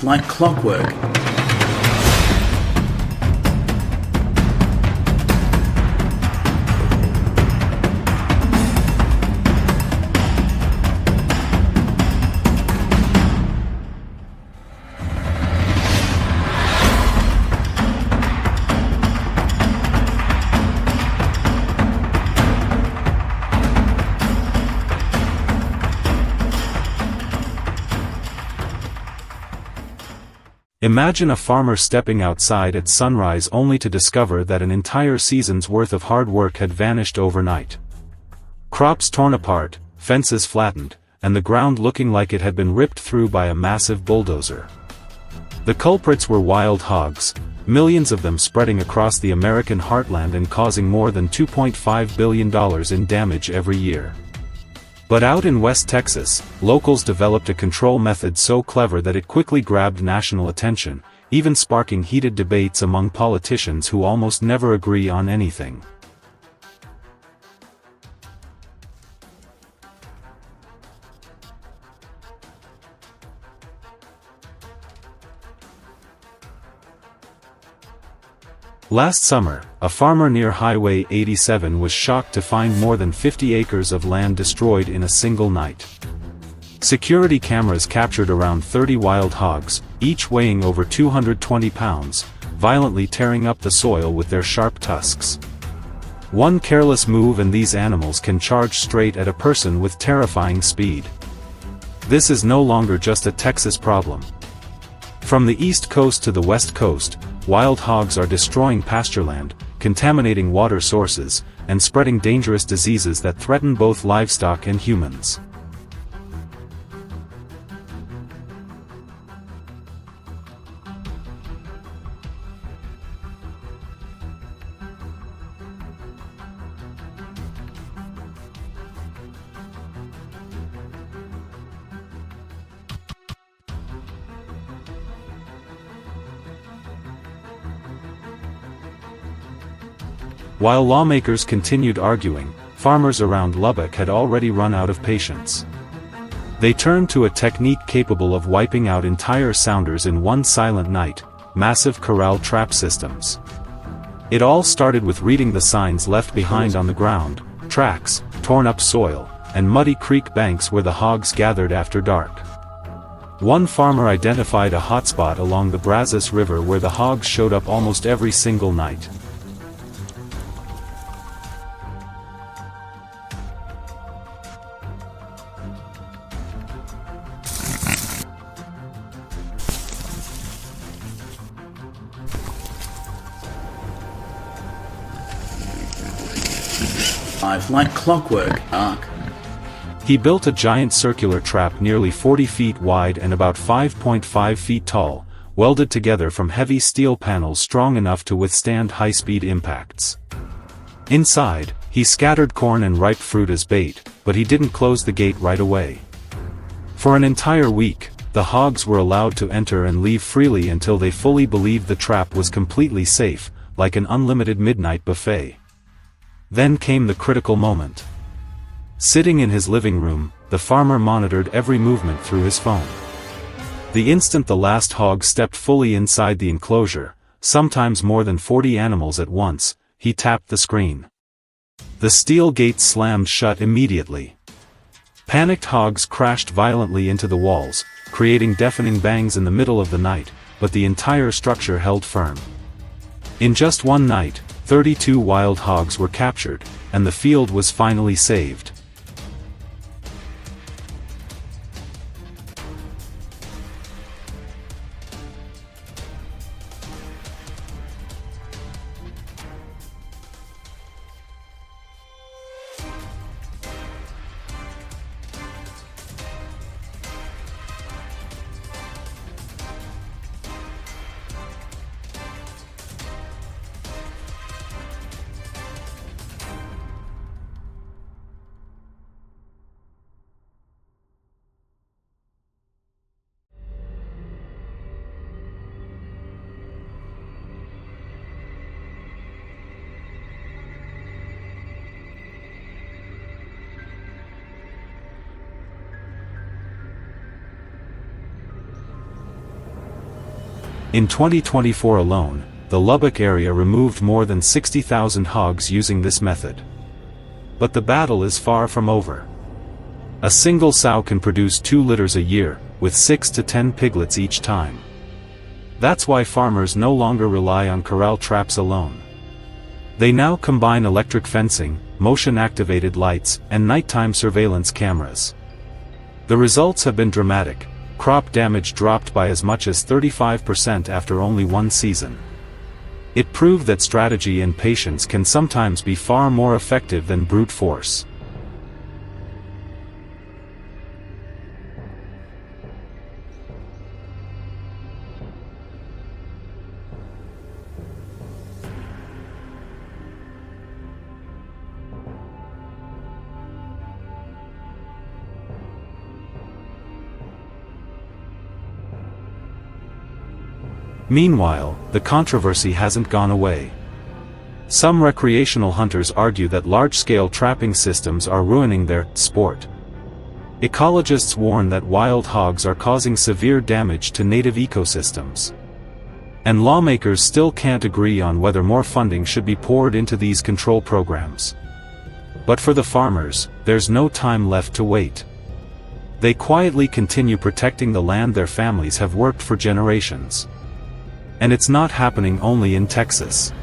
alive like clockwork. Imagine a farmer stepping outside at sunrise only to discover that an entire season's worth of hard work had vanished overnight. Crops torn apart, fences flattened, and the ground looking like it had been ripped through by a massive bulldozer. The culprits were wild hogs, millions of them spreading across the American heartland and causing more than $2.5 billion in damage every year. But out in West Texas, locals developed a control method so clever that it quickly grabbed national attention, even sparking heated debates among politicians who almost never agree on anything. Last summer, a farmer near Highway 87 was shocked to find more than 50 acres of land destroyed in a single night. Security cameras captured around 30 wild hogs, each weighing over 220 pounds, violently tearing up the soil with their sharp tusks. One careless move and these animals can charge straight at a person with terrifying speed. This is no longer just a Texas problem. From the East Coast to the West Coast, wild hogs are destroying pastureland, contaminating water sources, and spreading dangerous diseases that threaten both livestock and humans. While lawmakers continued arguing, farmers around Lubbock had already run out of patience. They turned to a technique capable of wiping out entire sounders in one silent night: massive corral trap systems. It all started with reading the signs left behind on the ground: tracks, torn up soil, and muddy creek banks where the hogs gathered after dark. One farmer identified a hotspot along the Brazos River where the hogs showed up almost every single night. Alive like clockwork. He built a giant circular trap nearly 40 feet wide and about 5.5 feet tall, welded together from heavy steel panels strong enough to withstand high-speed impacts. Inside, he scattered corn and ripe fruit as bait, but he didn't close the gate right away. For an entire week, the hogs were allowed to enter and leave freely until they fully believed the trap was completely safe, like an unlimited midnight buffet. Then came the critical moment. Sitting in his living room, the farmer monitored every movement through his phone. The instant the last hog stepped fully inside the enclosure, sometimes more than 40 animals at once, he tapped the screen. The steel gate slammed shut immediately. Panicked hogs crashed violently into the walls, creating deafening bangs in the middle of the night, but the entire structure held firm. In just one night, 32 wild hogs were captured, and the field was finally saved. In 2024 alone, the Lubbock area removed more than 60,000 hogs using this method. But the battle is far from over. A single sow can produce 2 litters a year, with 6 to 10 piglets each time. That's why farmers no longer rely on corral traps alone. They now combine electric fencing, motion-activated lights, and nighttime surveillance cameras. The results have been dramatic. Crop damage dropped by as much as 35% after only 1 season. It proved that strategy and patience can sometimes be far more effective than brute force. Meanwhile, the controversy hasn't gone away. Some recreational hunters argue that large-scale trapping systems are ruining their sport. Ecologists warn that wild hogs are causing severe damage to native ecosystems. And lawmakers still can't agree on whether more funding should be poured into these control programs. But for the farmers, there's no time left to wait. They quietly continue protecting the land their families have worked for generations. And it's not happening only in Texas.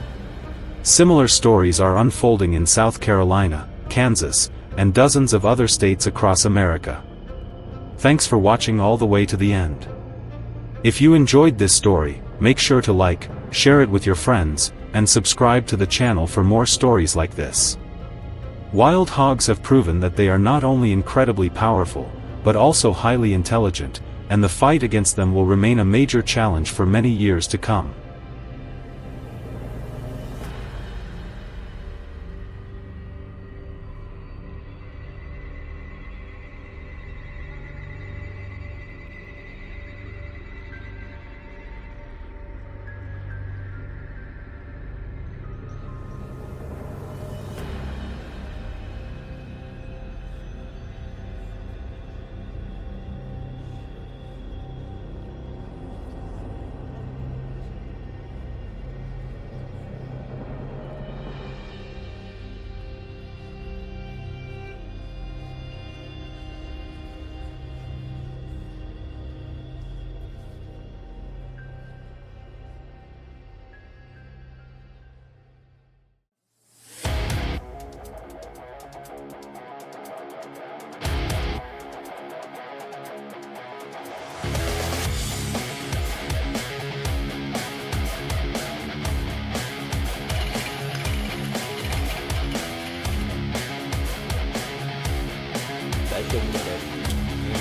Similar stories are unfolding in South Carolina, Kansas, and dozens of other states across America. Thanks for watching all the way to the end. If you enjoyed this story, make sure to like, share it with your friends, and subscribe to the channel for more stories like this. Wild hogs have proven that they are not only incredibly powerful, but also highly intelligent, and the fight against them will remain a major challenge for many years to come. Chung được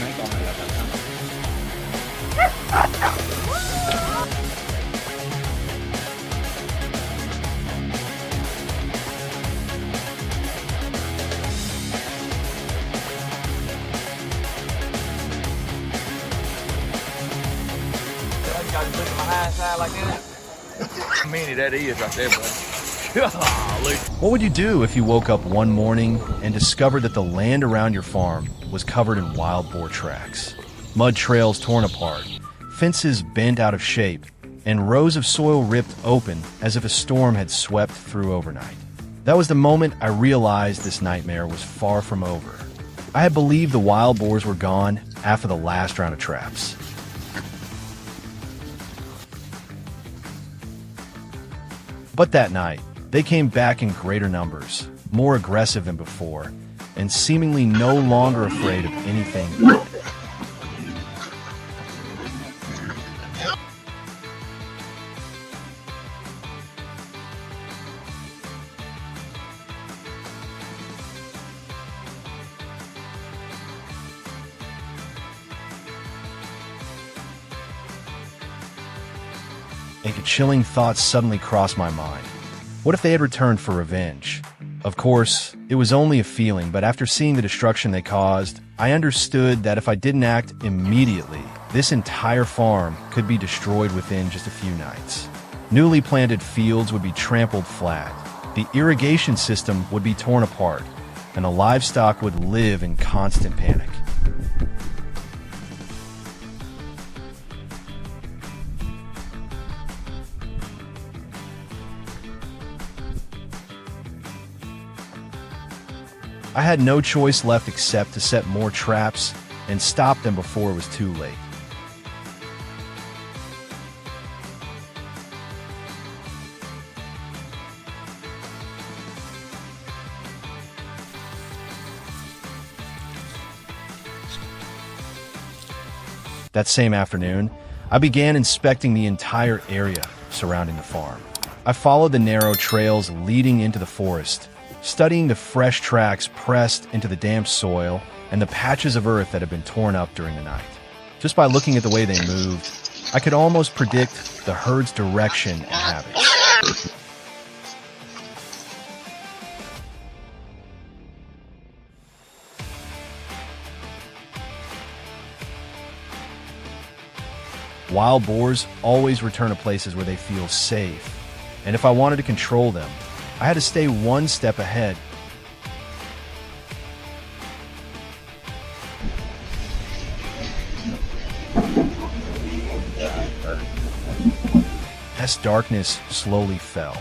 mấy con này là thật không? Many that is right there, bud. What would you do if you woke up one morning and discovered that the land around your farm was covered in wild boar tracks? Mud trails torn apart, fences bent out of shape, and rows of soil ripped open as if a storm had swept through overnight. That was the moment I realized this nightmare was far from over. I had believed the wild boars were gone after the last round of traps. But that night, they came back in greater numbers, more aggressive than before, and seemingly no longer afraid of anything. A chilling thought suddenly crossed my mind. What if they had returned for revenge? Of course, it was only a feeling, but after seeing the destruction they caused, I understood that if I didn't act immediately, this entire farm could be destroyed within just a few nights. Newly planted fields would be trampled flat, the irrigation system would be torn apart, and the livestock would live in constant panic. I had no choice left except to set more traps and stop them before it was too late. That same afternoon, I began inspecting the entire area surrounding the farm. I followed the narrow trails leading into the forest, studying the fresh tracks pressed into the damp soil and the patches of earth that had been torn up during the night. Just by looking at the way they moved, I could almost predict the herd's direction and habits. Wild boars always return to places where they feel safe, and if I wanted to control them, I had to stay one step ahead. As darkness slowly fell,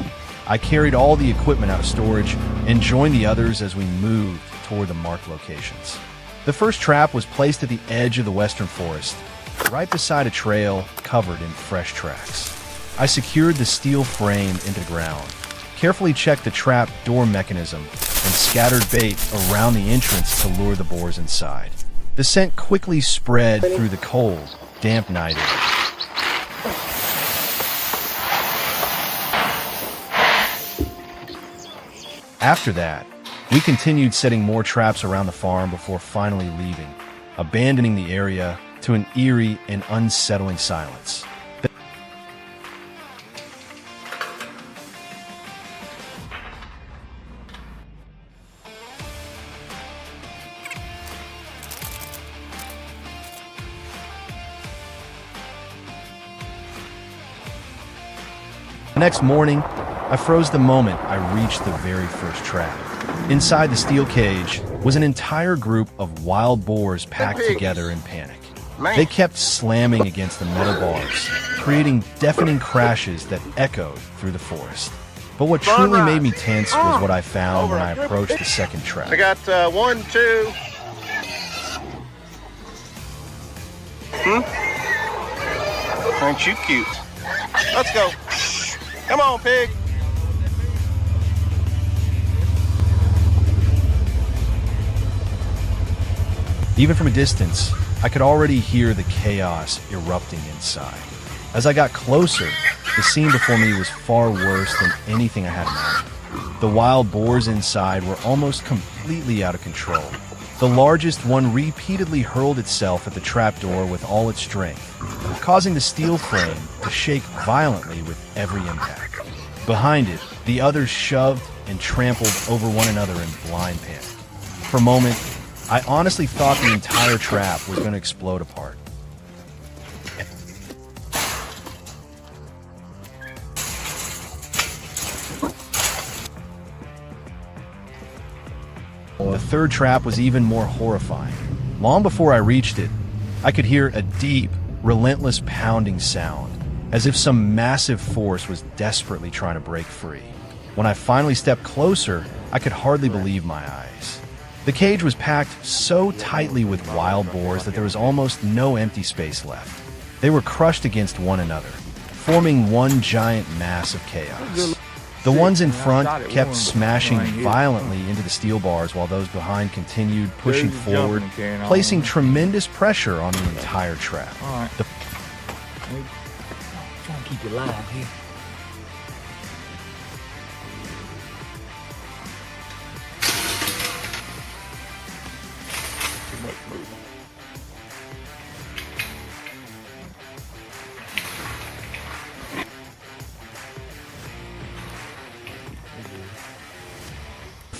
I carried all the equipment out of storage and joined the others as we moved toward the marked locations. The first trap was placed at the edge of the western forest, right beside a trail covered in fresh tracks. I secured the steel frame into the ground, carefully checked the trap door mechanism, and scattered bait around the entrance to lure the boars inside. The scent quickly spread through the cold, damp night air. After that, we continued setting more traps around the farm before finally leaving, abandoning the area to an eerie and unsettling silence. The next morning, I froze the moment I reached the very first trap. Inside the steel cage was an entire group of wild boars packed together in panic. They kept slamming against the metal bars, creating deafening crashes that echoed through the forest. But what truly made me tense was what I found when I approached the second trap. I got 1, 2. Aren't you cute? Let's go. Come on, pig. Even from a distance, I could already hear the chaos erupting inside. As I got closer, the scene before me was far worse than anything I had imagined. The wild boars inside were almost completely out of control. The largest one repeatedly hurled itself at the trapdoor with all its strength, causing the steel frame to shake violently with every impact. Behind it, the others shoved and trampled over one another in blind panic. For a moment, I honestly thought the entire trap was going to explode apart. The third trap was even more horrifying. Long before I reached it, I could hear a deep, relentless pounding sound, as if some massive force was desperately trying to break free. When I finally stepped closer, I could hardly believe my eyes. The cage was packed so tightly with wild boars that there was almost no empty space left. They were crushed against one another, forming one giant mass of chaos. The ones in front kept smashing violently into the steel bars while those behind continued pushing forward, placing tremendous pressure on the entire trap. The Trying to keep you alive here.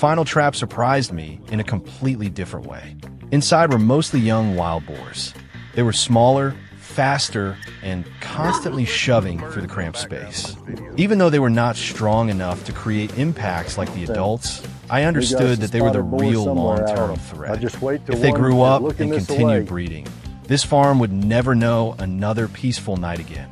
final trap surprised me in a completely different way. Inside were mostly young wild boars. They were smaller, faster, and constantly shoving through the cramped space. Even though they were not strong enough to create impacts like the adults, I understood that they were the real long-term threat. If they grew up and continued breeding, this farm would never know another peaceful night again.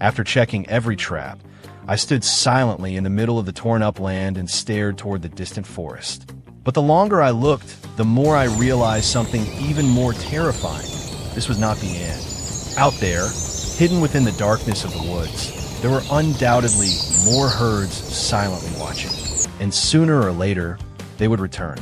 After checking every trap, I stood silently in the middle of the torn-up land and stared toward the distant forest. But the longer I looked, the more I realized something even more terrifying. This was not the end. Out there, hidden within the darkness of the woods, there were undoubtedly more herds silently watching. And sooner or later, they would return.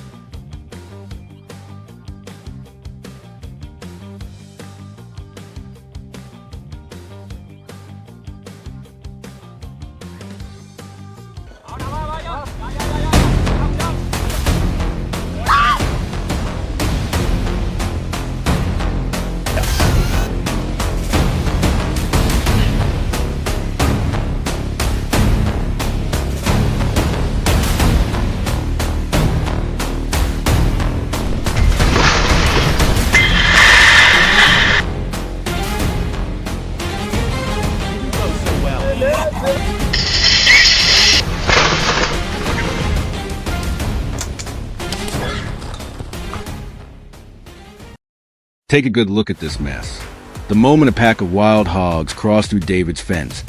Take a good look at this mess. The moment a pack of wild hogs crossed through David's fence,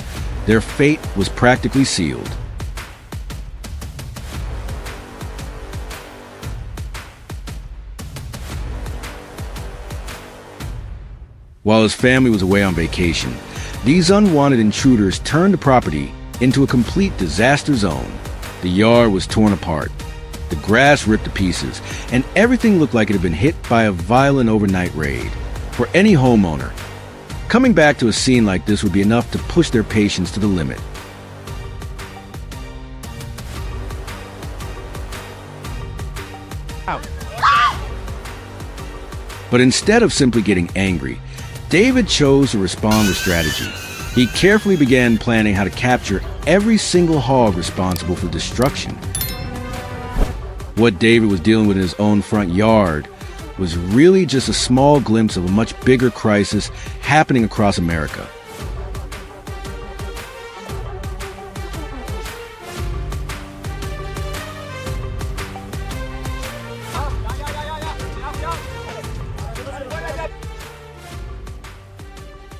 their fate was practically sealed. While his family was away on vacation, these unwanted intruders turned the property into a complete disaster zone. The yard was torn apart. The grass ripped to pieces, and everything looked like it had been hit by a violent overnight raid. For any homeowner, coming back to a scene like this would be enough to push their patience to the limit. But instead of simply getting angry, David chose to respond with strategy. He carefully began planning how to capture every single hog responsible for destruction. What David was dealing with in his own front yard was really just a small glimpse of a much bigger crisis happening across America.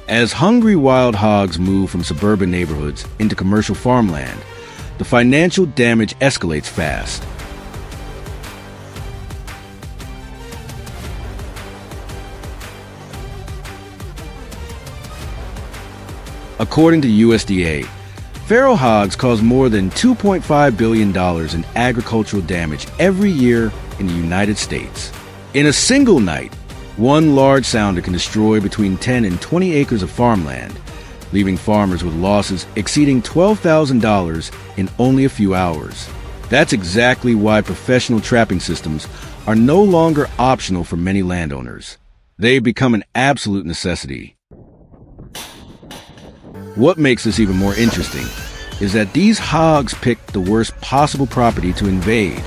As hungry wild hogs move from suburban neighborhoods into commercial farmland, the financial damage escalates fast. According to USDA, feral hogs cause more than $2.5 billion in agricultural damage every year in the United States. In a single night, one large sounder can destroy between 10 and 20 acres of farmland, leaving farmers with losses exceeding $12,000 in only a few hours. That's exactly why professional trapping systems are no longer optional for many landowners. They've become an absolute necessity. What makes this even more interesting is that these hogs picked the worst possible property to invade.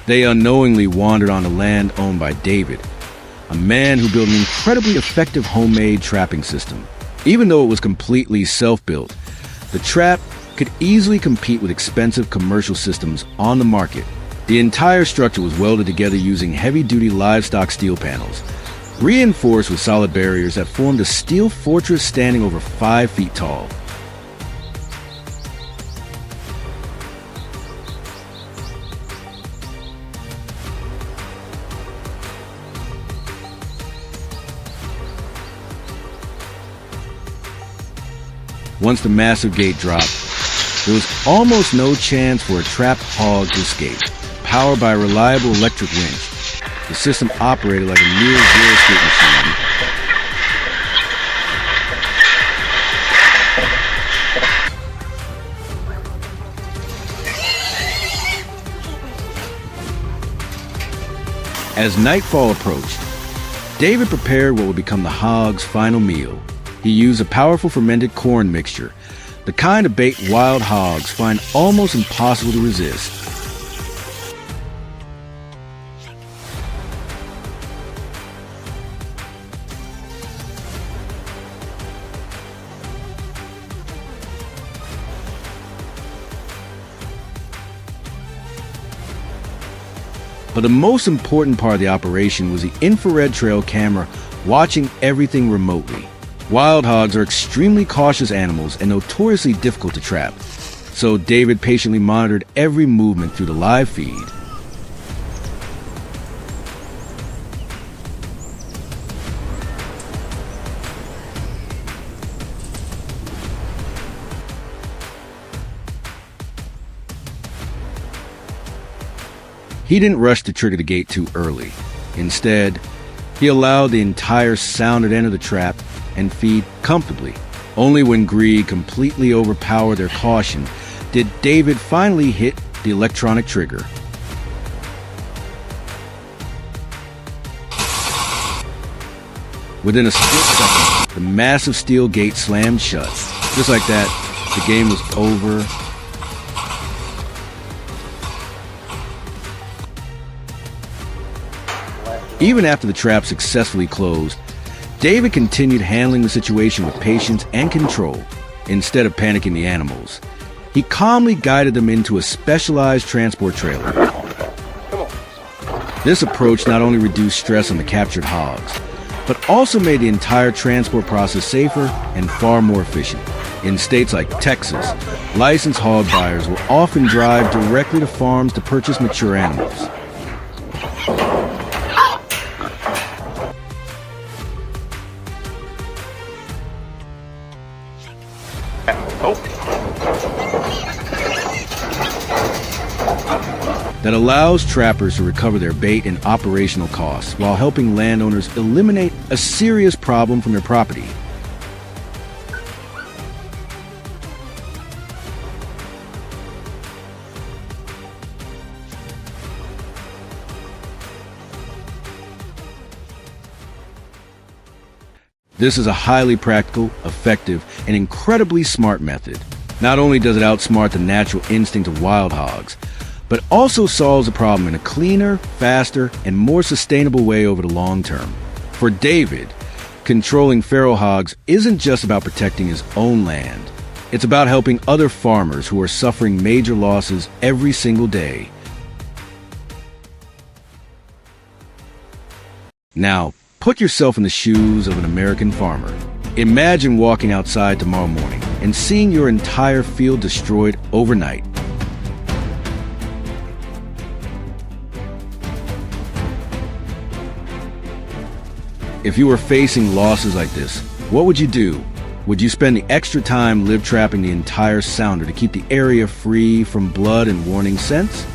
They unknowingly wandered onto land owned by David, a man who built an incredibly effective homemade trapping system. Even though it was completely self-built, the trap could easily compete with expensive commercial systems on the market. The entire structure was welded together using heavy-duty livestock steel panels, reinforced with solid barriers that formed a steel fortress standing over 5 feet tall. Once the massive gate dropped, there was almost no chance for a trapped hog to escape. Powered by a reliable electric winch, the system operated like a near-zero escape machine. As nightfall approached, David prepared what would become the hog's final meal. He used a powerful fermented corn mixture, the kind of bait wild hogs find almost impossible to resist. But the most important part of the operation was the infrared trail camera watching everything remotely. Wild hogs are extremely cautious animals and notoriously difficult to trap, so David patiently monitored every movement through the live feed. He didn't rush to trigger the gate too early. Instead, he allowed the entire sounded end of the trap and feed comfortably. Only when greed completely overpowered their caution did David finally hit the electronic trigger. Within a split second, the massive steel gate slammed shut. Just like that, the game was over. Even after the trap successfully closed, David continued handling the situation with patience and control. Instead of panicking the animals, he calmly guided them into a specialized transport trailer. This approach not only reduced stress on the captured hogs, but also made the entire transport process safer and far more efficient. In states like Texas, licensed hog buyers will often drive directly to farms to purchase mature animals. That allows trappers to recover their bait and operational costs while helping landowners eliminate a serious problem from their property. This is a highly practical, effective, and incredibly smart method. Not only does it outsmart the natural instinct of wild hogs, but also solves the problem in a cleaner, faster, and more sustainable way over the long term. For David, controlling feral hogs isn't just about protecting his own land. It's about helping other farmers who are suffering major losses every single day. Now, put yourself in the shoes of an American farmer. Imagine walking outside tomorrow morning and seeing your entire field destroyed overnight. If you were facing losses like this, what would you do? Would you spend the extra time live trapping the entire sounder to keep the area free from blood and warning scents?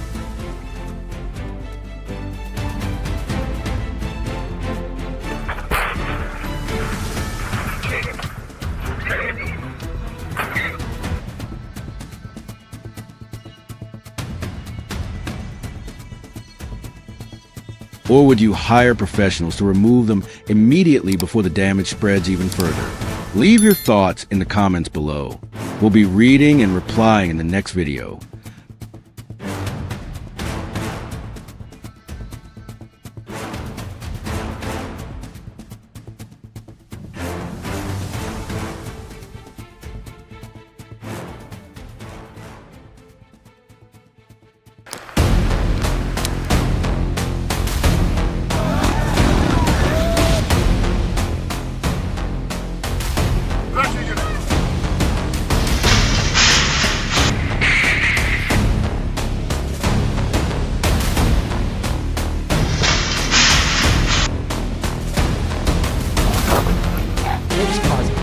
Or would you hire professionals to remove them immediately before the damage spreads even further? Leave your thoughts in the comments below. We'll be reading and replying in the next video.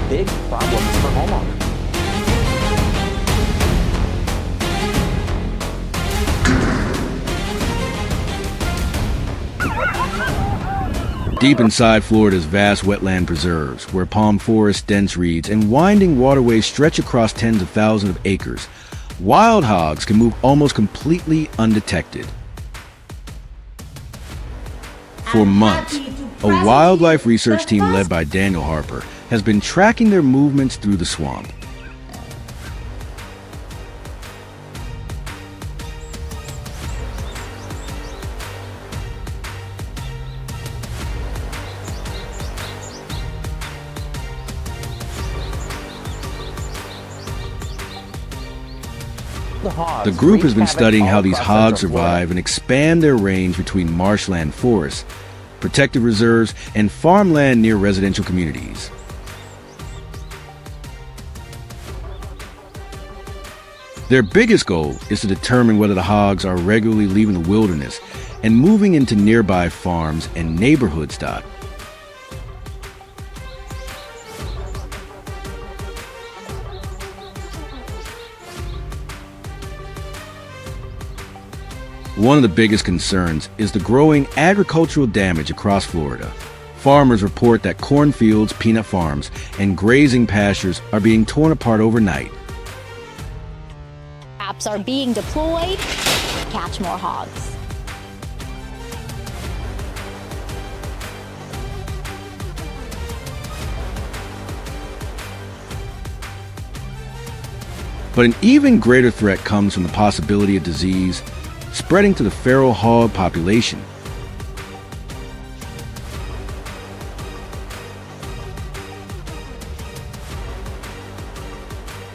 Big problems for homeowners. Deep inside Florida's vast wetland preserves, where palm forests, dense reeds, and winding waterways stretch across tens of thousands of acres, wild hogs can move almost completely undetected. For months, a wildlife research team led by Daniel Harper has been tracking their movements through the swamp. The group has been studying how these hogs survive and expand their range between marshland forests, protected reserves, and farmland near residential communities. Their biggest goal is to determine whether the hogs are regularly leaving the wilderness and moving into nearby farms and neighborhoods. One of the biggest concerns is the growing agricultural damage across Florida. Farmers report that cornfields, peanut farms, and grazing pastures are being torn apart overnight. Traps are being deployed to catch more hogs. But an even greater threat comes from the possibility of disease spreading to the feral hog population.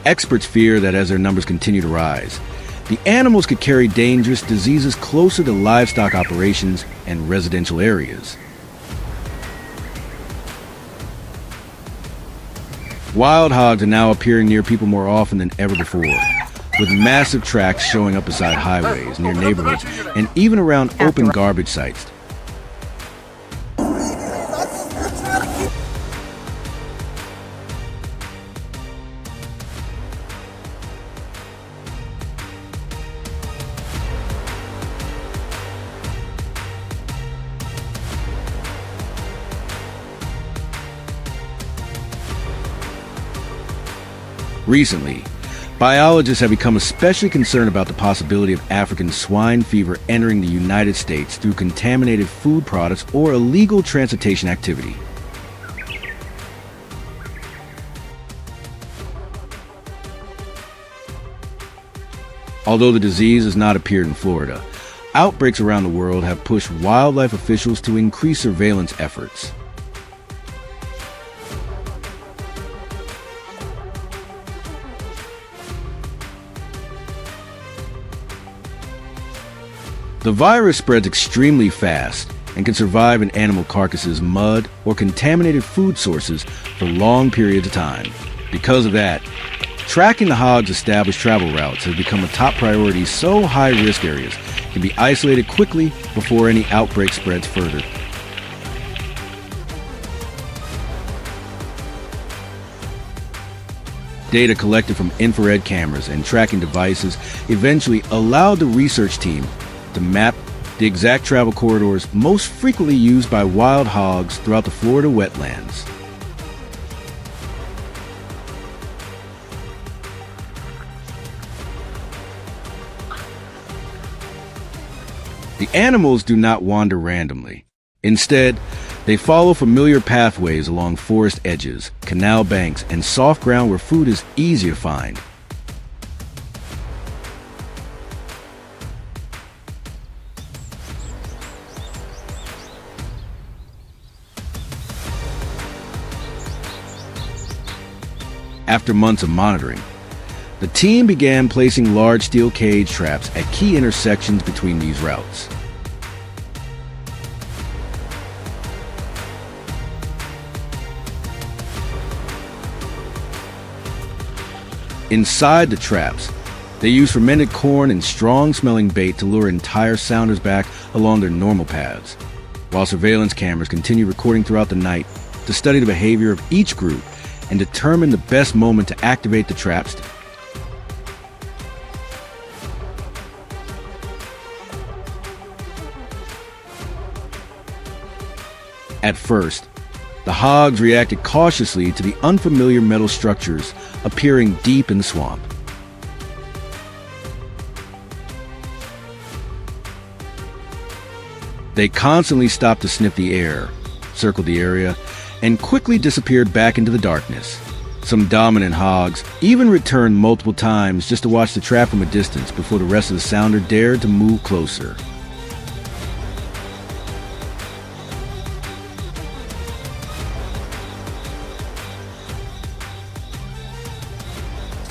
Experts fear that as their numbers continue to rise, the animals could carry dangerous diseases closer to livestock operations and residential areas. Wild hogs are now appearing near people more often than ever before, with massive tracks showing up beside highways, near neighborhoods, and even around open garbage sites. Recently, biologists have become especially concerned about the possibility of African swine fever entering the United States through contaminated food products or illegal transportation activity. Although the disease has not appeared in Florida, outbreaks around the world have pushed wildlife officials to increase surveillance efforts. The virus spreads extremely fast and can survive in animal carcasses, mud, or contaminated food sources for long periods of time. Because of that, tracking the hogs' established travel routes has become a top priority, so high-risk areas can be isolated quickly before any outbreak spreads further. Data collected from infrared cameras and tracking devices eventually allowed the research team to map the exact travel corridors most frequently used by wild hogs throughout the Florida wetlands. The animals do not wander randomly. Instead, they follow familiar pathways along forest edges, canal banks, and soft ground where food is easy to find. After months of monitoring, the team began placing large steel cage traps at key intersections between these routes. Inside the traps, they use fermented corn and strong-smelling bait to lure entire sounders back along their normal paths, while surveillance cameras continue recording throughout the night to study the behavior of each group and determine the best moment to activate the traps. At first, the hogs reacted cautiously to the unfamiliar metal structures appearing deep in the swamp. They constantly stopped to sniff the air, circled the area, and quickly disappeared back into the darkness. Some dominant hogs even returned multiple times just to watch the trap from a distance before the rest of the sounder dared to move closer.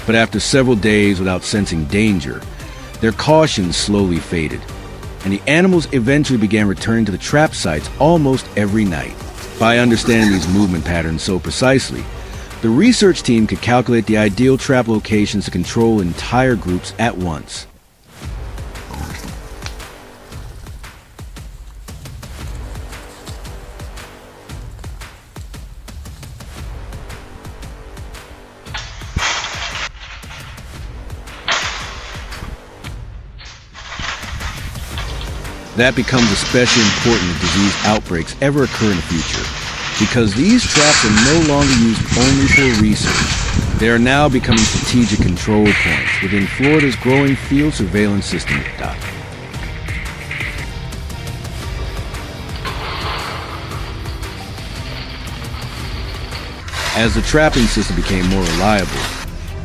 But after several days without sensing danger, their caution slowly faded, and the animals eventually began returning to the trap sites almost every night. By understanding these movement patterns so precisely, The research team could calculate the ideal trap locations to control entire groups at once. That becomes especially important if disease outbreaks ever occur in the future, because these traps are no longer used only for research. They are now becoming strategic control points within Florida's growing field surveillance system. As the trapping system became more reliable,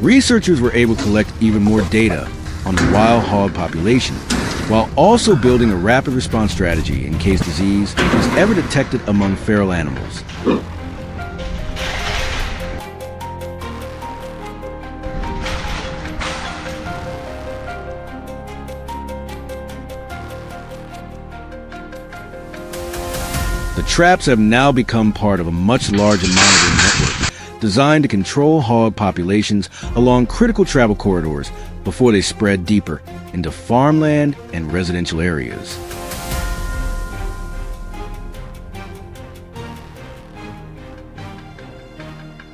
researchers were able to collect even more data on the wild hog population, while also building a rapid response strategy in case disease is ever detected among feral animals. The traps have now become part of a much larger monitoring network designed to control hog populations along critical travel corridors before they spread deeper into farmland and residential areas.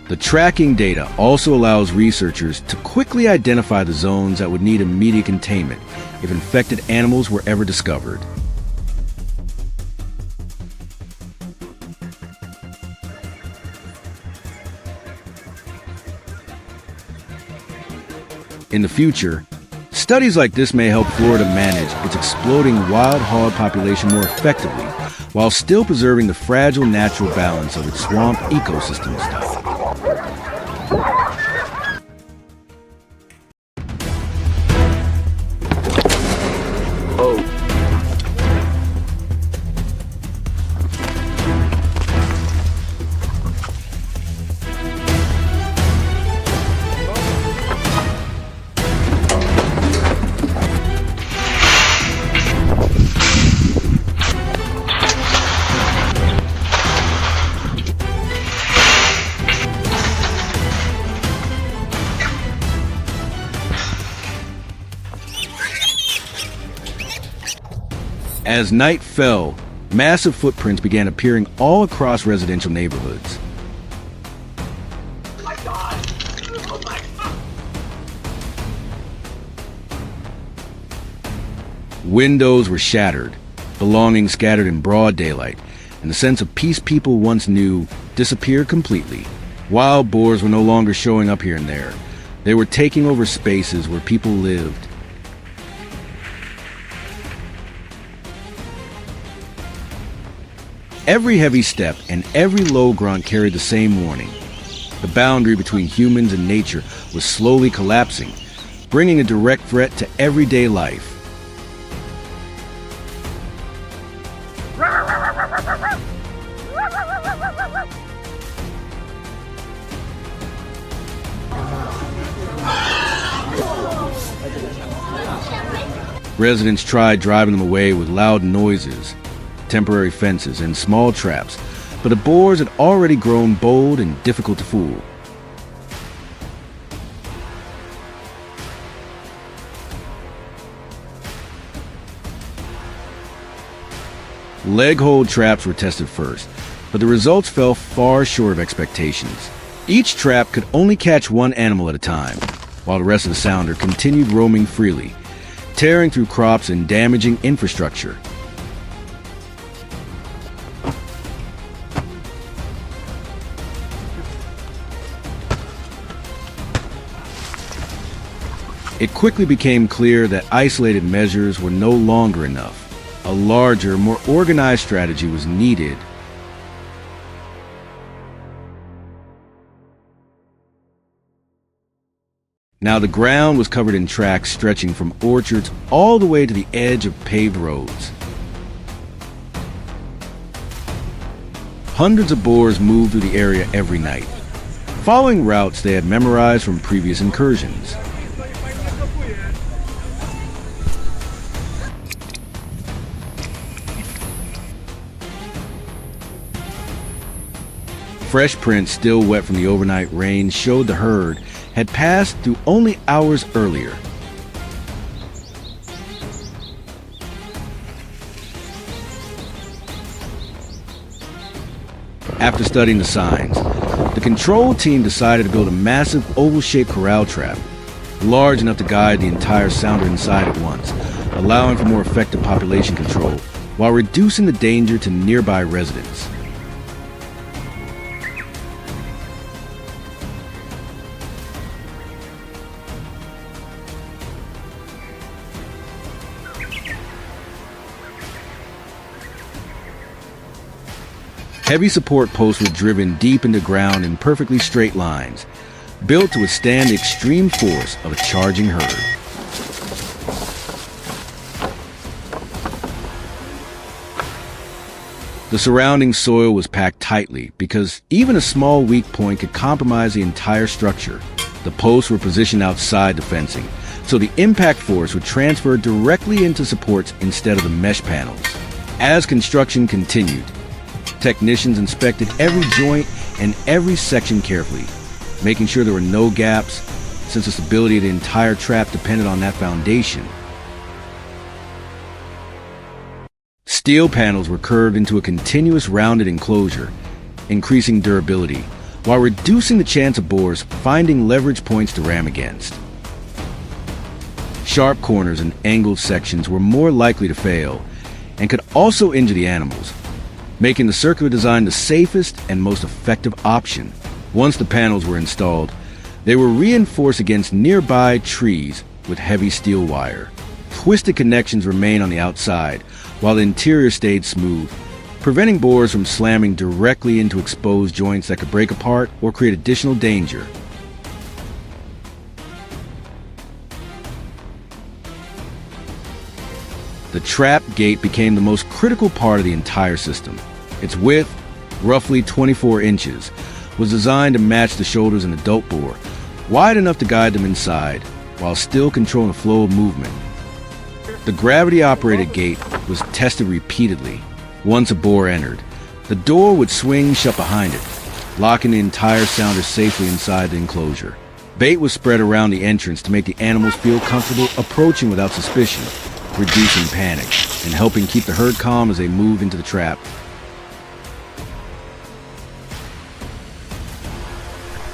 The tracking data also allows researchers to quickly identify the zones that would need immediate containment if infected animals were ever discovered. In the future, studies like this may help Florida manage its exploding wild hog population more effectively, while still preserving the fragile natural balance of its swamp ecosystems. As night fell, massive footprints began appearing all across residential neighborhoods. Windows were shattered, belongings scattered in broad daylight, and the sense of peace people once knew disappeared completely. Wild boars were no longer showing up here and there. They were taking over spaces where people lived. Every heavy step and every low grunt carried the same warning. The boundary between humans and nature was slowly collapsing, bringing a direct threat to everyday life. Residents tried driving them away with loud noises, temporary fences, and small traps, but the boars had already grown bold and difficult to fool. Leg-hold traps were tested first, but the results fell far short of expectations. Each trap could only catch one animal at a time, while the rest of the sounder continued roaming freely, tearing through crops and damaging infrastructure. It quickly became clear that isolated measures were no longer enough. A larger, more organized strategy was needed. Now the ground was covered in tracks stretching from orchards all the way to the edge of paved roads. Hundreds of boars moved through the area every night, following routes they had memorized from previous incursions. Fresh prints still wet from the overnight rain showed the herd had passed through only hours earlier. After studying the signs, the control team decided to build a massive oval-shaped corral trap, large enough to guide the entire sounder inside at once, allowing for more effective population control while reducing the danger to nearby residents. Heavy support posts were driven deep into ground in perfectly straight lines, built to withstand the extreme force of a charging herd. The surrounding soil was packed tightly because even a small weak point could compromise the entire structure. The posts were positioned outside the fencing, so the impact force would transfer directly into supports instead of the mesh panels. As construction continued, technicians inspected every joint and every section carefully, making sure there were no gaps, since the stability of the entire trap depended on that foundation. Steel panels were curved into a continuous rounded enclosure, increasing durability, while reducing the chance of boars finding leverage points to ram against. Sharp corners and angled sections were more likely to fail, and could also injure the animals, making the circular design the safest and most effective option. Once the panels were installed, they were reinforced against nearby trees with heavy steel wire. Twisted connections remain on the outside, while the interior stayed smooth, preventing boars from slamming directly into exposed joints that could break apart or create additional danger. The trap gate became the most critical part of the entire system. Its width, roughly 24 inches, was designed to match the shoulders of an adult boar, wide enough to guide them inside, while still controlling the flow of movement. The gravity-operated gate was tested repeatedly. Once a boar entered, the door would swing shut behind it, locking the entire sounder safely inside the enclosure. Bait was spread around the entrance to make the animals feel comfortable approaching without suspicion, reducing panic, and helping keep the herd calm as they moved into the trap.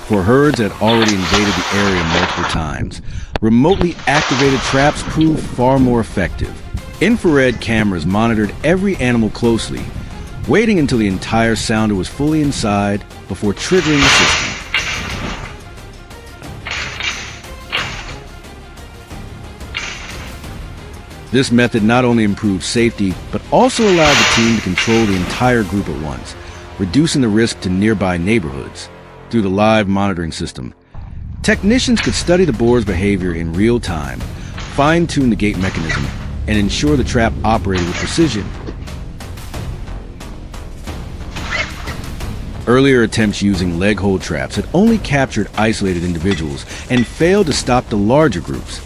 For herds that had already invaded the area multiple times, remotely activated traps proved far more effective. Infrared cameras monitored every animal closely, waiting until the entire sounder was fully inside before triggering the system. This method not only improved safety, but also allowed the team to control the entire group at once, reducing the risk to nearby neighborhoods. Through the live monitoring system, technicians could study the boar's behavior in real time, fine-tune the gate mechanism, and ensure the trap operated with precision. Earlier attempts using leg hold traps had only captured isolated individuals and failed to stop the larger groups,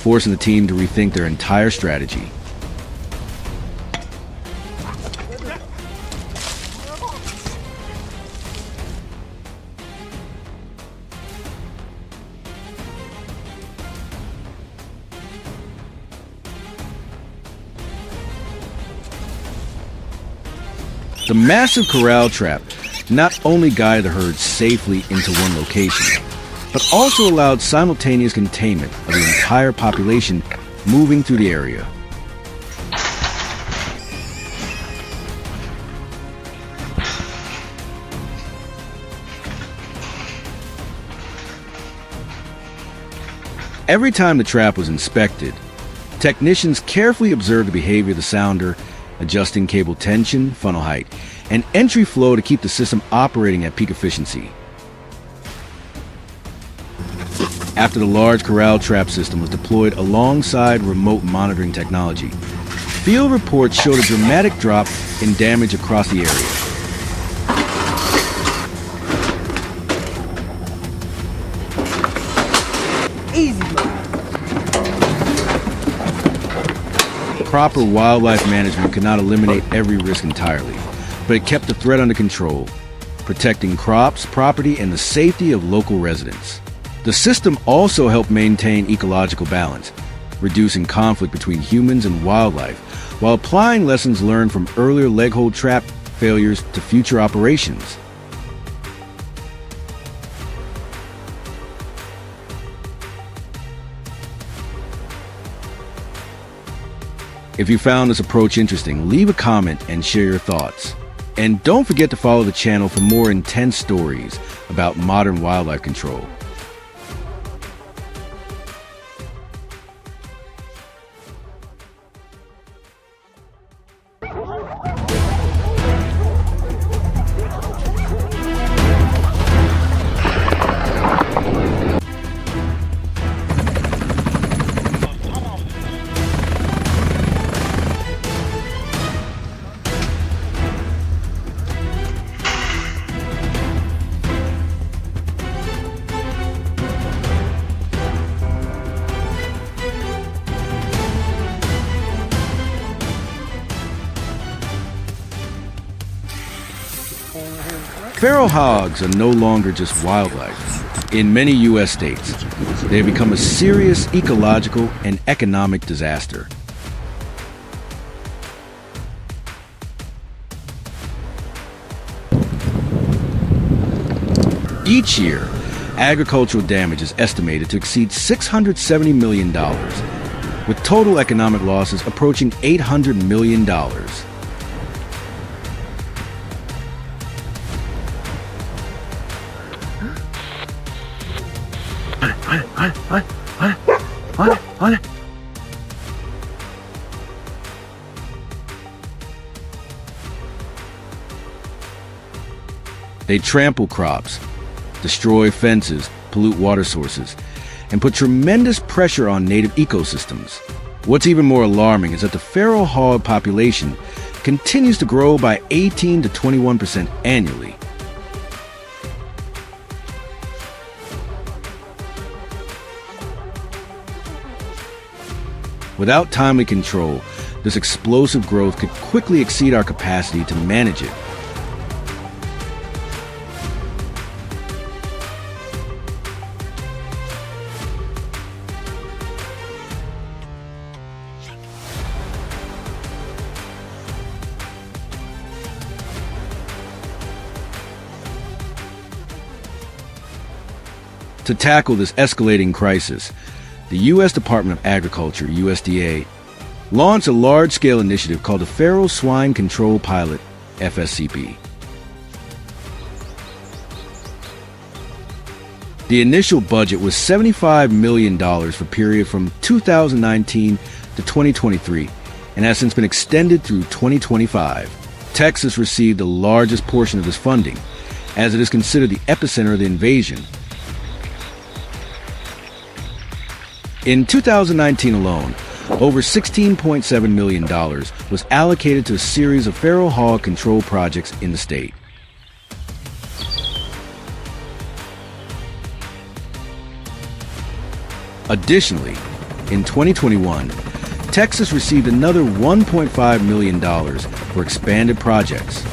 forcing the team to rethink their entire strategy. The massive corral trap not only guided the herd safely into one location, but also allowed simultaneous containment of the entire population moving through the area. Every time the trap was inspected, technicians carefully observed the behavior of the sounder, adjusting cable tension, funnel height, and entry flow to keep the system operating at peak efficiency. After the large corral trap system was deployed alongside remote monitoring technology, field reports showed a dramatic drop in damage across the area. Proper wildlife management could not eliminate every risk entirely, but it kept the threat under control. protecting crops, property, and the safety of local residents. The system also helped maintain ecological balance, reducing conflict between humans and wildlife, while applying lessons learned from earlier leg-hold trap failures to future operations. If you found this approach interesting, leave a comment and share your thoughts. And don't forget to follow the channel for more intense stories about modern wildlife control. Feral hogs are no longer just wildlife. In many U.S. states, they have become a serious ecological and economic disaster. Each year, agricultural damage is estimated to exceed $670 million, with total economic losses approaching $800 million. They trample crops, destroy fences, pollute water sources, and put tremendous pressure on native ecosystems. What's even more alarming is that the feral hog population continues to grow by 18 to 21% annually. Without timely control, this explosive growth could quickly exceed our capacity to manage it. To tackle this escalating crisis, the U.S. Department of Agriculture, USDA, launched a large-scale initiative called the Feral Swine Control Pilot, FSCP. The initial budget was $75 million for a period from 2019 to 2023 and has since been extended through 2025. Texas received the largest portion of this funding, as it is considered the epicenter of the invasion. In 2019 alone, over $16.7 million was allocated to a series of feral hog control projects in the state. Additionally, in 2021, Texas received another $1.5 million for expanded projects.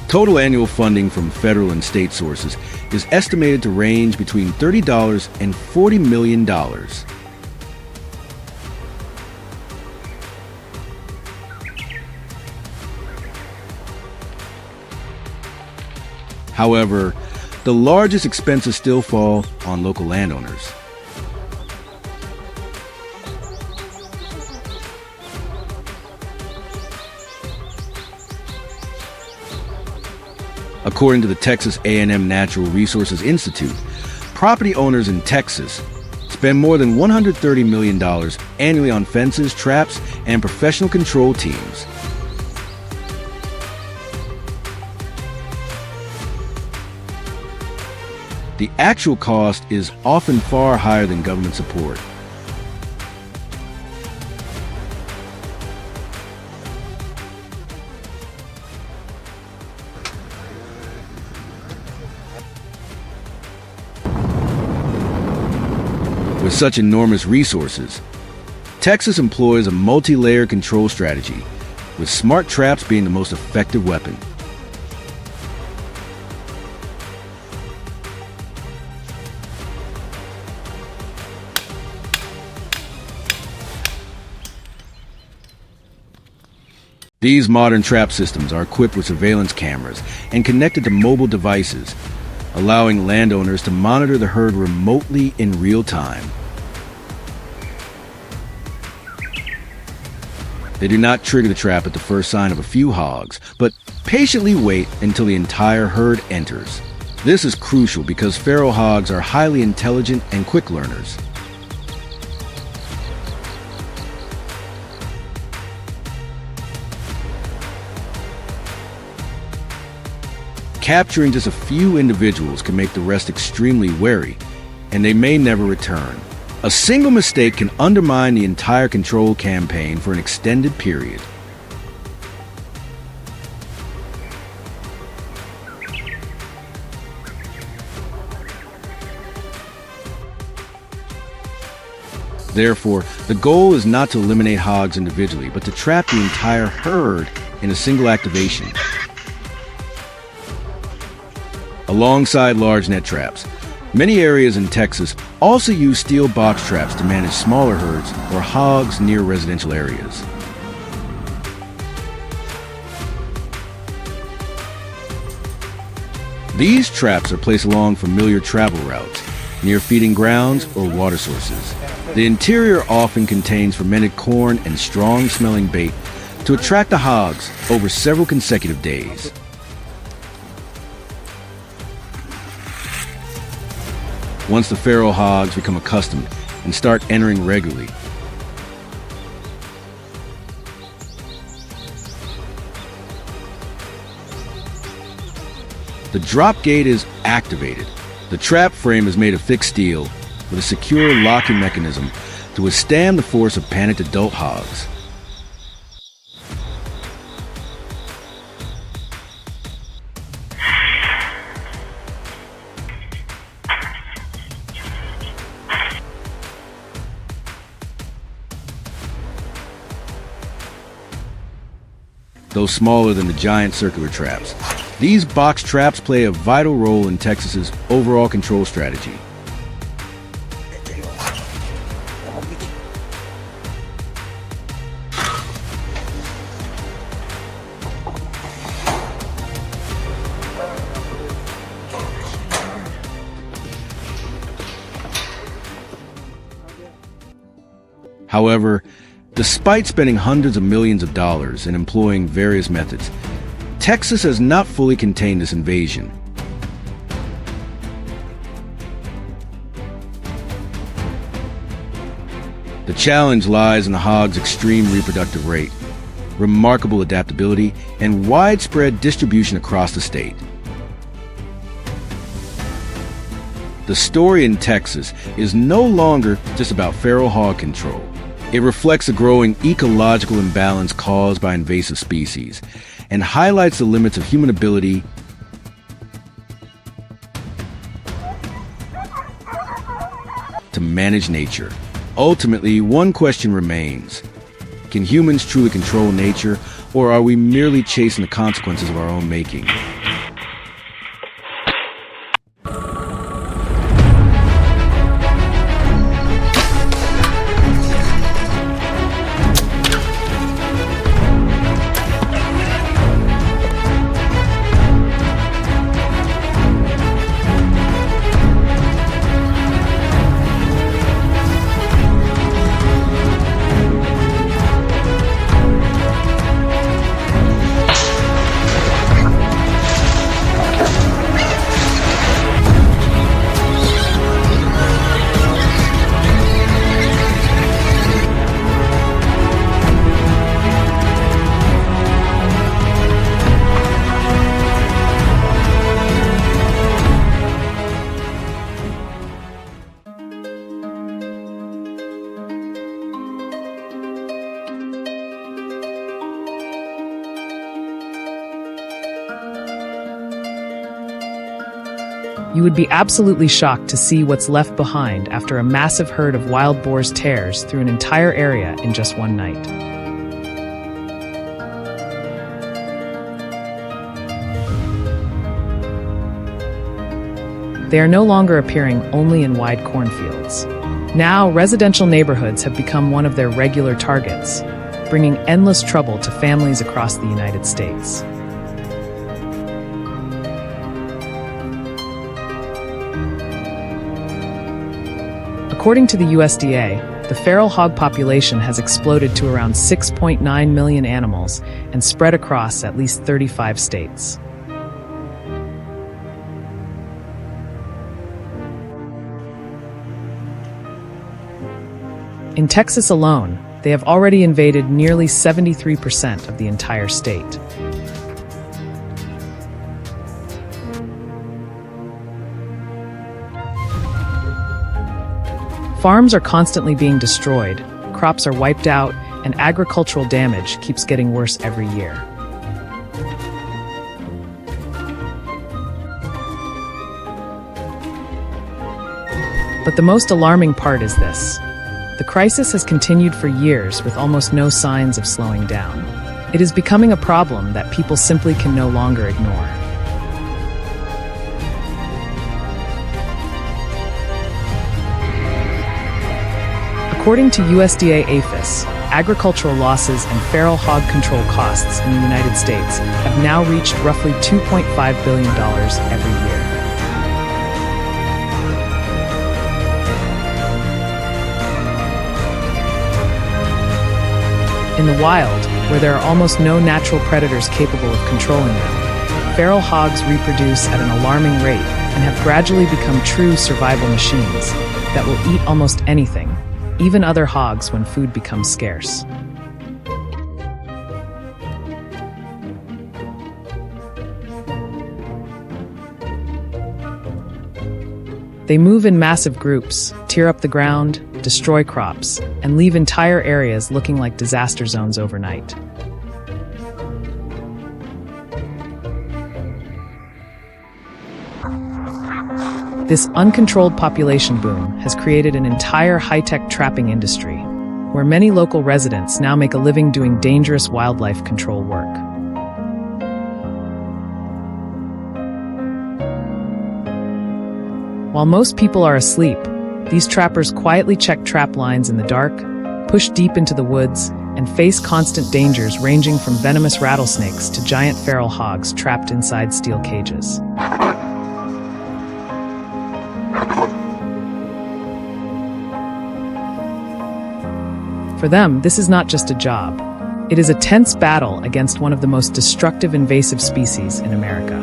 Total annual funding from federal and state sources is estimated to range between $30 and $40 million. However, the largest expenses still fall on local landowners. According to the Texas A&M Natural Resources Institute, property owners in Texas spend more than $130 million annually on fences, traps, and professional control teams. The actual cost is often far higher than government support. With such enormous resources, Texas employs a multi-layer control strategy with smart traps being the most effective weapon. These modern trap systems are equipped with surveillance cameras and connected to mobile devices, allowing landowners to monitor the herd remotely in real time. They do not trigger the trap at the first sign of a few hogs, but patiently wait until the entire herd enters. This is crucial because feral hogs are highly intelligent and quick learners. Capturing just a few individuals can make the rest extremely wary, and they may never return. A single mistake can undermine the entire control campaign for an extended period. Therefore, the goal is not to eliminate hogs individually, but to trap the entire herd in a single activation. Alongside large net traps, many areas in Texas also use steel box traps to manage smaller herds or hogs near residential areas. These traps are placed along familiar travel routes, near feeding grounds or water sources. The interior often contains fermented corn and strong-smelling bait to attract the hogs over several consecutive days. Once the feral hogs become accustomed and start entering regularly, the drop gate is activated. The trap frame is made of thick steel with a secure locking mechanism to withstand the force of panicked adult hogs. Though smaller than the giant circular traps, these box traps play a vital role in Texas's overall control strategy. However, despite spending hundreds of millions of dollars and employing various methods, Texas has not fully contained this invasion. The challenge lies in the hog's extreme reproductive rate, remarkable adaptability, and widespread distribution across the state. The story in Texas is no longer just about feral hog control. It reflects a growing ecological imbalance caused by invasive species and highlights the limits of human ability to manage nature. Ultimately, one question remains: can humans truly control nature, or are we merely chasing the consequences of our own making? You would be absolutely shocked to see what's left behind after a massive herd of wild boars tears through an entire area in just one night. They are no longer appearing only in wide cornfields. Now, residential neighborhoods have become one of their regular targets, bringing endless trouble to families across the United States. According to the USDA, the feral hog population has exploded to around 6.9 million animals and spread across at least 35 states. In Texas alone, they have already invaded nearly 73% of the entire state. Farms are constantly being destroyed, crops are wiped out, and agricultural damage keeps getting worse every year. But the most alarming part is this. The crisis has continued for years with almost no signs of slowing down. It is becoming a problem that people simply can no longer ignore. According to USDA APHIS, agricultural losses and feral hog control costs in the United States have now reached roughly $2.5 billion every year. In the wild, where there are almost no natural predators capable of controlling them, feral hogs reproduce at an alarming rate and have gradually become true survival machines that will eat almost anything, even other hogs when food becomes scarce. They move in massive groups, tear up the ground, destroy crops, and leave entire areas looking like disaster zones overnight. This uncontrolled population boom has created an entire high-tech trapping industry, where many local residents now make a living doing dangerous wildlife control work. While most people are asleep, these trappers quietly check trap lines in the dark, push deep into the woods, and face constant dangers ranging from venomous rattlesnakes to giant feral hogs trapped inside steel cages. For them, this is not just a job. It is a tense battle against one of the most destructive invasive species in America.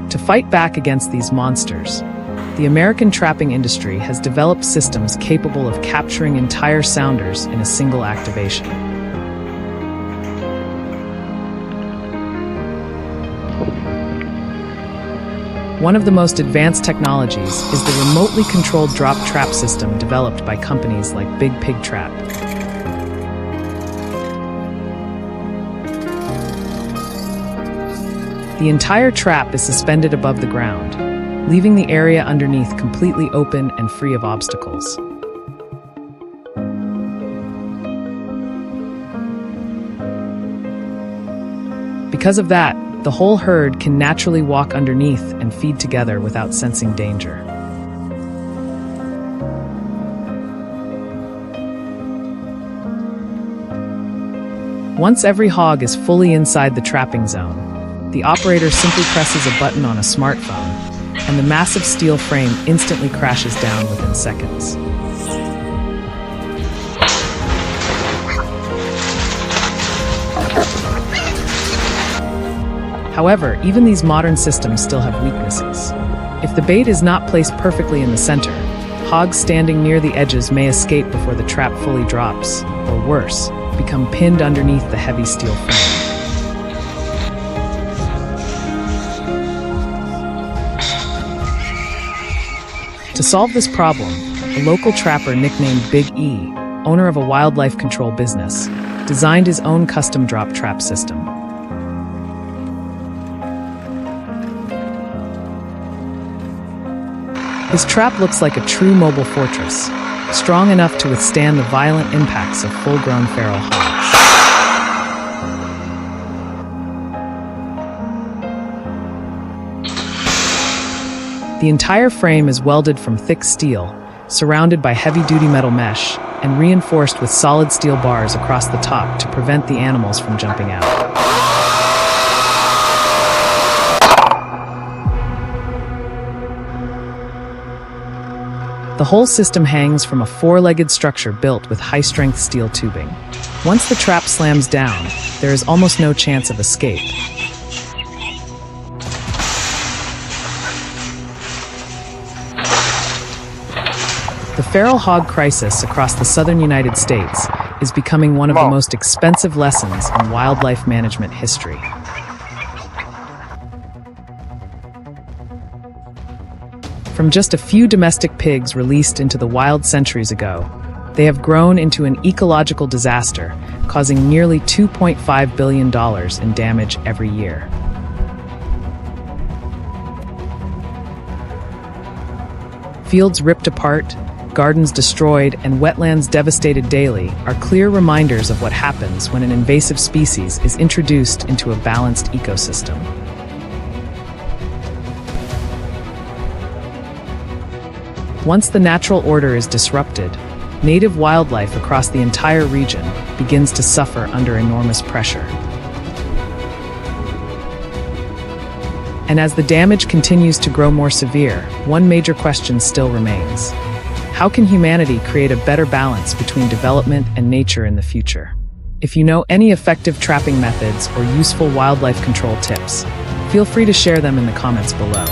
To fight back against these monsters, the American trapping industry has developed systems capable of capturing entire sounders in a single activation. One of the most advanced technologies is the remotely controlled drop trap system developed by companies like Big Pig Trap. The entire trap is suspended above the ground, leaving the area underneath completely open and free of obstacles. Because of that, the whole herd can naturally walk underneath and feed together without sensing danger. Once every hog is fully inside the trapping zone, the operator simply presses a button on a smartphone, and the massive steel frame instantly crashes down within seconds. However, even these modern systems still have weaknesses. If the bait is not placed perfectly in the center, hogs standing near the edges may escape before the trap fully drops, or worse, become pinned underneath the heavy steel frame. To solve this problem, a local trapper nicknamed Big E, owner of a wildlife control business, designed his own custom drop trap system. His trap looks like a true mobile fortress, strong enough to withstand the violent impacts of full-grown feral hogs. The entire frame is welded from thick steel, surrounded by heavy-duty metal mesh, and reinforced with solid steel bars across the top to prevent the animals from jumping out. The whole system hangs from a four-legged structure built with high-strength steel tubing. Once the trap slams down, there is almost no chance of escape. The feral hog crisis across the southern United States is becoming one of the most expensive lessons in wildlife management history. From just a few domestic pigs released into the wild centuries ago, they have grown into an ecological disaster, causing nearly $2.5 billion in damage every year. Fields ripped apart, gardens destroyed, and wetlands devastated daily are clear reminders of what happens when an invasive species is introduced into a balanced ecosystem. Once the natural order is disrupted, native wildlife across the entire region begins to suffer under enormous pressure. And as the damage continues to grow more severe, one major question still remains. How can humanity create a better balance between development and nature in the future? If you know any effective trapping methods or useful wildlife control tips, feel free to share them in the comments below.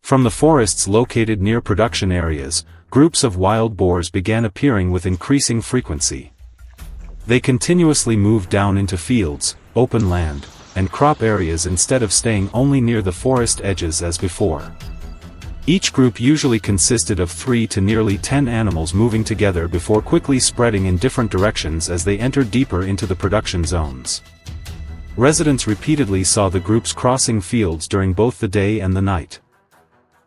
From the forests located near production areas, groups of wild boars began appearing with increasing frequency. They continuously moved down into fields, open land, and crop areas instead of staying only near the forest edges as before. Each group usually consisted of 3 to nearly 10 animals moving together before quickly spreading in different directions as they entered deeper into the production zones. Residents repeatedly saw the groups crossing fields during both the day and the night.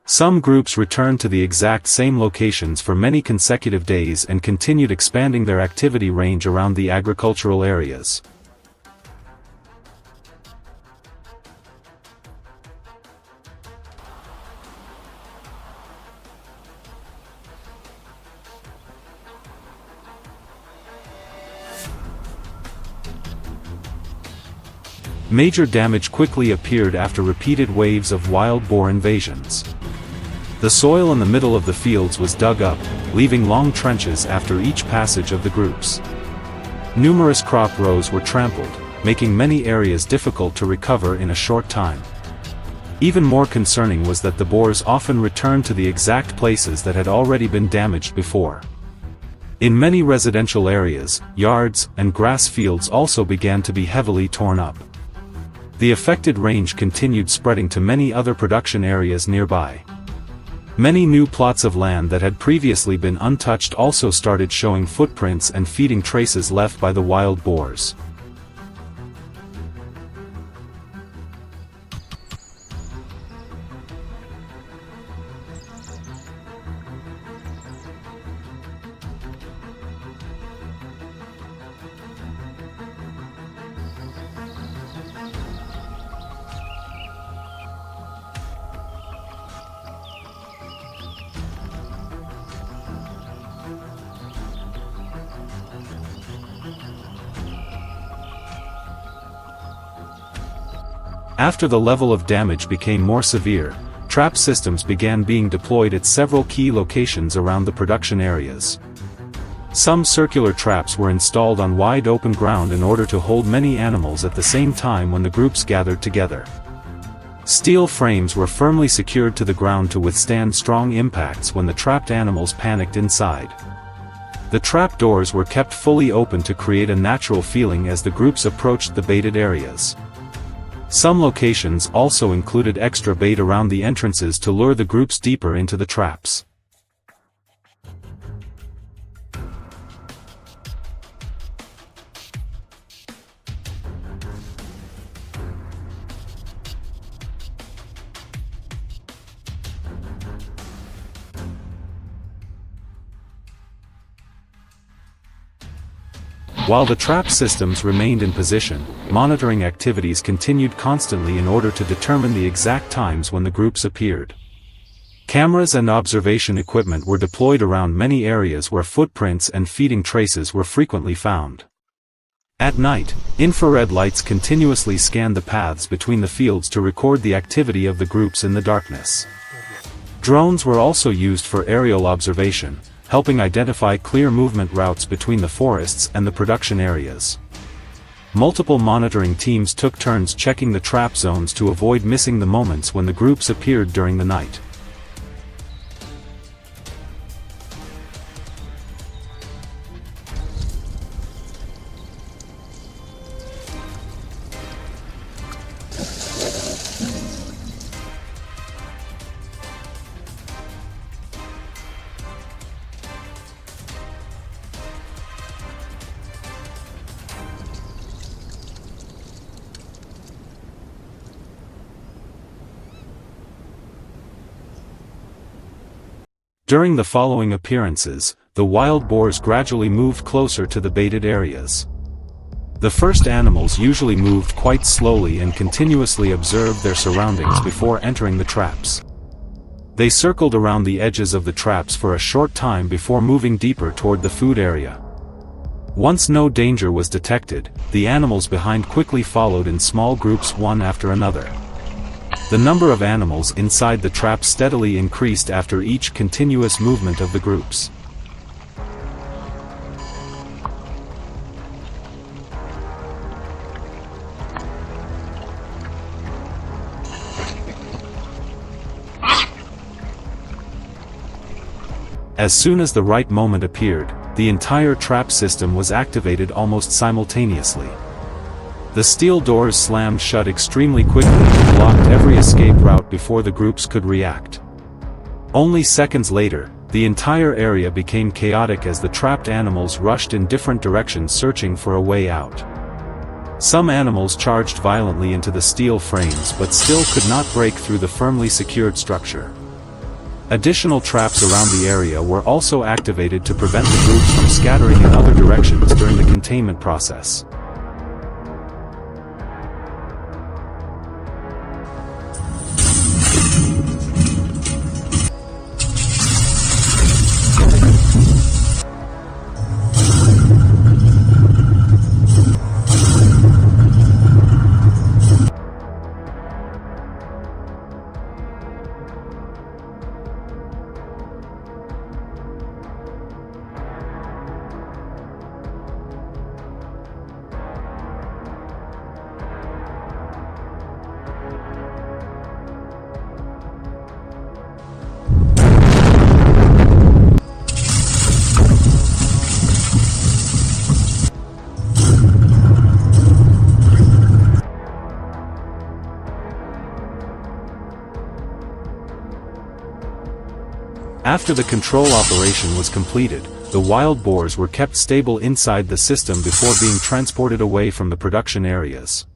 Some groups returned to the exact same locations for many consecutive days and continued expanding their activity range around the agricultural areas. Major damage quickly appeared after repeated waves of wild boar invasions. The soil in the middle of the fields was dug up, leaving long trenches after each passage of the groups. Numerous crop rows were trampled, making many areas difficult to recover in a short time. Even more concerning was that the boars often returned to the exact places that had already been damaged before. In many residential areas, yards and grass fields also began to be heavily torn up. The affected range continued spreading to many other production areas nearby. Many new plots of land that had previously been untouched also started showing footprints and feeding traces left by the wild boars. After the level of damage became more severe, trap systems began being deployed at several key locations around the production areas. Some circular traps were installed on wide open ground in order to hold many animals at the same time when the groups gathered together. Steel frames were firmly secured to the ground to withstand strong impacts when the trapped animals panicked inside. The trap doors were kept fully open to create a natural feeling as the groups approached the baited areas. Some locations also included extra bait around the entrances to lure the groups deeper into the traps. While the trap systems remained in position, monitoring activities continued constantly in order to determine the exact times when the groups appeared. Cameras and observation equipment were deployed around many areas where footprints and feeding traces were frequently found. At night, infrared lights continuously scanned the paths between the fields to record the activity of the groups in the darkness. Drones were also used for aerial observation, helping identify clear movement routes between the forests and the production areas. Multiple monitoring teams took turns checking the trap zones to avoid missing the moments when the groups appeared during the night. During the following appearances, the wild boars gradually moved closer to the baited areas. The first animals usually moved quite slowly and continuously observed their surroundings before entering the traps. They circled around the edges of the traps for a short time before moving deeper toward the food area. Once no danger was detected, the animals behind quickly followed in small groups one after another. The number of animals inside the trap steadily increased after each continuous movement of the groups. As soon as the right moment appeared, the entire trap system was activated almost simultaneously. The steel doors slammed shut extremely quickly and blocked every escape route before the groups could react. Only seconds later, the entire area became chaotic as the trapped animals rushed in different directions searching for a way out. Some animals charged violently into the steel frames but still could not break through the firmly secured structure. Additional traps around the area were also activated to prevent the groups from scattering in other directions during the containment process. After the control operation was completed, the wild boars were kept stable inside the system before being transported away from the production areas.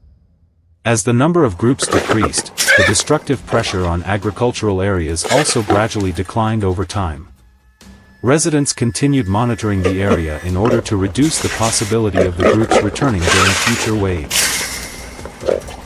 As the number of groups decreased, the destructive pressure on agricultural areas also gradually declined over time. Residents continued monitoring the area in order to reduce the possibility of the groups returning during future waves.